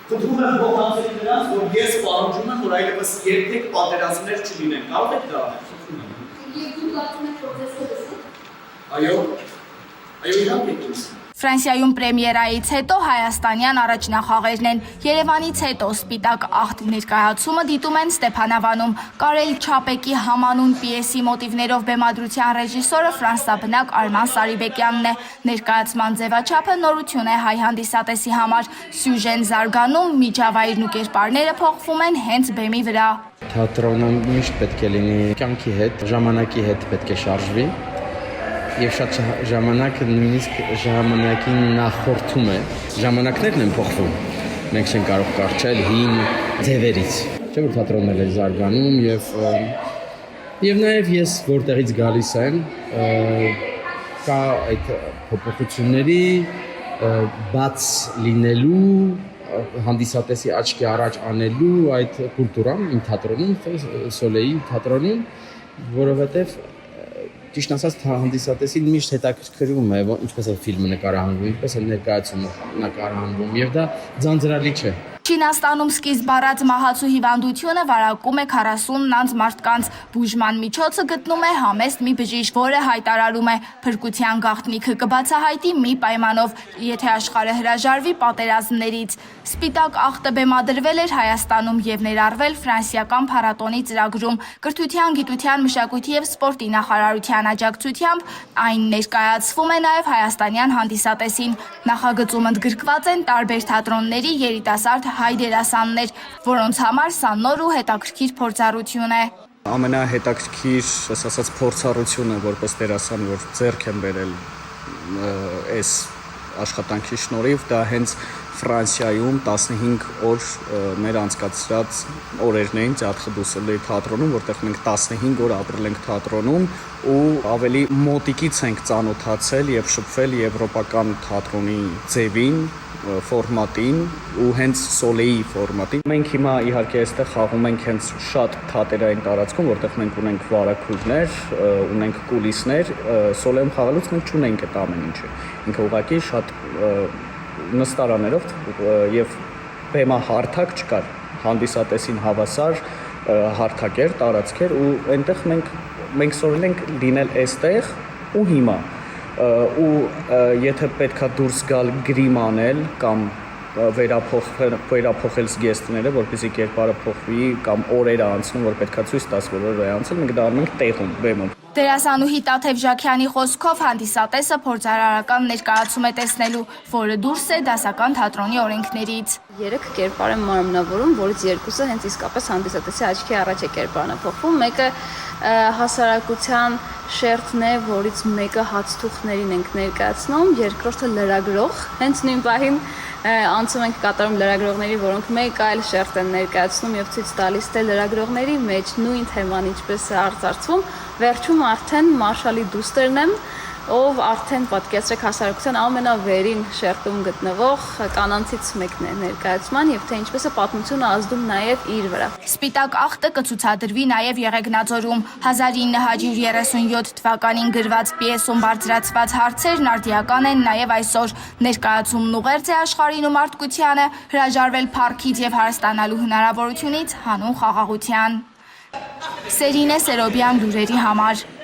Խնդրում եմ փոխանցել նրանց, որ ես պահանջում եմ, որ այլևս երբեք պատերազմներ չլինեն։ Կարող եք դա անել։ Եվ դու կարծում ես, որ ձեզ կլսեն։ Այո, իհարկե կլսեն։ Ֆրանսիայում պրեմիերայից հետո հայաստանյան առաջնախաղերն են։ Երևանից հետո Սպիտակ աղտ ներկայացումը դիտում են Ստեփանավանում։ Կարել Չապեկի համանուն պիեսի մոտիվներով բեմադրության ռեժիսորը ֆրանսաբնակ Արման Սարիբեկյանն է։ Ներկայացման ձևաչափը նորություն է հայ հանդիսատեսի համար։ Սյուժեն զարգանում, միջավայրն ու կերպարները փոխվում են հենց բեմի վրա։ Թատրոնը միշտ պետք է լինի կյանքի հետ, ժամանակի հետ պետք է շարժվի։ Եվ շատ ժամանակ նույնիսկ ժամանակին նախորդում է։ Ժամանակներն են փոխվում։ Մենք չենք կարող կարճել հին ձևերից։ Չէ՞ որ թատրոններ է զարգանում եւ նաեւ ես որտեղից գալիս եմ, կա այդ փոփոխությունների բաց լինելու, հանդիսատեսի աչքի առաջ անելու այդ կուլտուրան իմ թատրոնում, Սոլեի թատրոնում, որովհետեւ ճիշտ ասած հանդիսատեսին միշտ հետաքրքրում է ինչպես է ֆիլմը նկարահանվում, ինչպես է ներկայացումը նկարահանվում եւ դա ձանձրալի չէ։ Չինաստանում սկիզբ առած մահացու հիվանդությունը վարակում է 40 անց մարդկանց։ Բուժման միջոցը գտնում է համեստ մի բժիշկ, որը հայտարարում է փրկության գաղտնիքը կբացահայտի մի պայմանով, եթե աշխարհը հրաժարվի պատերազմներից։ Սպիտակ աղտը բեմադրվել էր Հայաստանում եւ ներառվել ֆրանսիական փառատոնի ծրագրում։ Կրթության, գիտության, մշակույթի եւ սպորտի նախարարության աջակցությամբ այն ներկայացվում է նաեւ հայաստանյան հանդիսատեսին։ Նախագծում ընդգրկված են տարբեր թատրոնների երիտասարդ հայ դերասաններ, որոնց համար սա նոր ու հետաքրքիր փորձառություն է։ Ամենահետաքրքիր, ասած, փորձառությունը որպես դերասան, որ ձեռք եմ բերել այս աշխատանքի շնորհիվ, դա հենց Ֆրանսիայում 15 օր մեր անցկացրած օրերն էին Թատրոնի թատրոնում, որտեղ մենք 15 օր ապրել ենք թատրոնում ու ավելի մոտիկից ենք ծանոթացել եւ շփվել եվրոպական թատրոնի ձևին, ֆորմատին ու հենց Սոլեի ֆորմատին։ Մենք հիմա իհարկե այստեղ խաղում ենք հենց շատ թատերային տարածքում, որտեղ մենք ունենք վարակույրներ, ունենք կուլիսներ, Սոլեում խաղալուց մենք չունենք այդ ամեն ինչը։ Ինքը ուղղակի շատ նստարաներով եւ բեմահարթակ չկար, հանդիսատեսին հավասար հարթակ էր, տարածք էր ու այնտեղ մենք սովորել ենք լինել այստեղ ու հիմա ու եթե պետքա դուրս գալ գրիմ անել կամ վերափոխել զգեստները, որպեսզի կերպարը փոխվի կամ օրերը անցնում, որ պետքա ցույց տաս, որ օրերը անցել, մենք դա անում ենք տեղում, բեմում։ Դերասանուհի Տաթև Ժաքյանի խոսքով հանդիսատեսը փորձարարական ներկայացում է տեսնելու, որը դուրս է դասական թատրոնի օրենքներից։ 3 կերպար են մարմնավորում, որից 2-ը հենց իսկապես հանդիսատեսի աչքի առաջ է կերպարանափոխվում, մեկը հասարակության շերտն է, որից մեկը հացթուխներին ենք ներկայացնում, երկրորդը լրագրող, հենց նույն պահին անցում ենք կատարում լրագրողների, որոնք մեկ այլ շերտ են ներկայացնում եւ ցույց տալիս թե լրագրողների մեջ նույն թեման ինչպես է արծարծվում, վերջում արդեն Մարշալի դուստերն եմ, ով արդեն պատկերացրեք հասարակության ամենավերին շերտում գտնվող կանանցից մեկն է ներկայացման եւ թե ինչպես է պատմությունը ազդում նաեւ իր վրա։ Սպիտակ աղտը կցուցադրվի նաեւ Եղեգնաձորում 1937 թվականին գրված պիեսում բարձրացված հարցերն արդիական են նաեւ այսօր։ Ներկայացումն ուղերձ է աշխարհին ու մարդկությանը հրաժարվել փառքից եւ հարստանալու հնարավորությունից հանուն խաղաղության։ Սերինե Սերոբյան լուրերի համար։